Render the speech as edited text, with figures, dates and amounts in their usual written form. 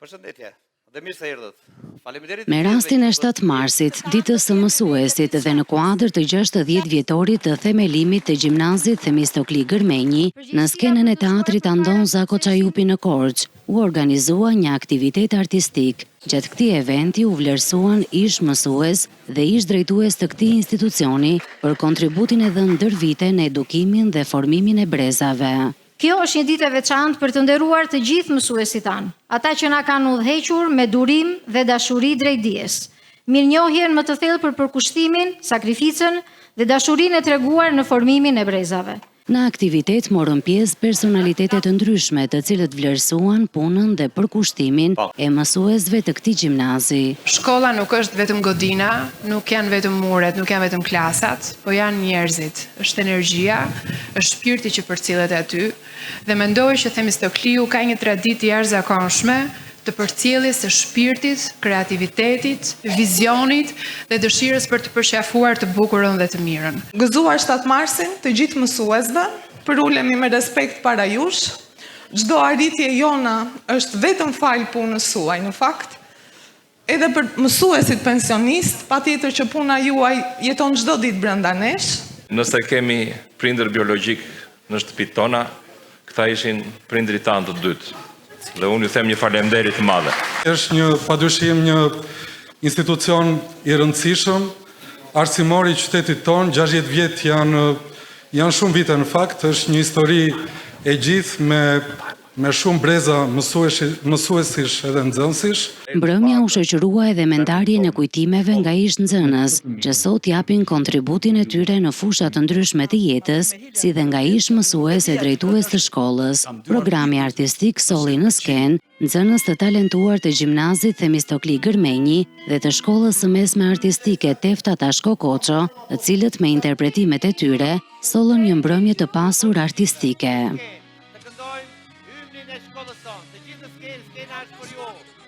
Përshëndetje dhe mirë se erdhët. Faleminderit. Me rastin e 7 marsit, ditës së mësuesit dhe në kuadër të 60 vjetorit të themelimit të gjimnazit Themistokli Gërmenji, në skenën e teatrit Andon Zako Çajupi në Korçë, u organizua një aktivitet artistik. Gjatë këtij eventi u vlerësuan ish mësues dhe ish drejtues të këtij institucioni për kontributin e dhënë ndër vite në edukimin dhe formimin e brezave. Kjo është një ditë e veçantë për të nderuar të gjithë mësuesit tanë, ata që na kanë udhëhequr me durim dhe dashuri drejt dijes. Mirënjohjen më të thellë për përkushtimin, sakrificën dhe dashurinë e treguar në formimin e brezave. Në aktivitet morën pjesë personalitete të ndryshme, të cilët vlerësuan punën dhe përkushtimin e mësuesve të këtij gjimnazi. Shkolla nuk është vetëm godina, nuk janë vetëm muret, nuk janë vetëm klasat, po janë njerëzit. Është energjia, është shpirti që përcjellet aty dhe mendoj që Themistokliu ka një traditë jashtëzakonshme të përcjelljes së shpirtit, kreativitetit, vizionit dhe dëshirës për të përqafuar të bukurën dhe të mirën. Gëzuar 7 marsin të gjithë mësuesve, përulemi me respekt para jush. Çdo arritje jona është vetëm fal punës suaj, në fakt. Edhe për mësuesit pensionist, patjetër që puna juaj jeton çdo ditë brenda nesh. Nëse kemi prindër biologjik në shtëpitë tona, këta ishin prindrit tanë të dytë. Dhe unë ju them një faleminderit të madhe. Është padyshim një institucion i rëndësishëm, arsimor i qytetit tonë, 60 vjet janë shumë vite në fakt, është një histori e gjithë me shumë breza mësuesish edhe nxënësish. Mbrëmja u shoqërua edhe me ndarjen e kujtimeve nga ish nxënës, që sot japin kontributin e tyre në fusha të ndryshme të jetës, si dhe nga ish mësues e drejtues të shkollës. Programi artistik solli në skenë nxënës të talentuar të gjimnazit Themistokli Gërmenji dhe të shkollës së mesme artistike Tefta Tashko Koço, të cilët me interpretimet e tyre sollën një mbrëmje të pasur artistike. Të këndojmë hymnin e shkollës tonë. Të gjithë skena është për ju.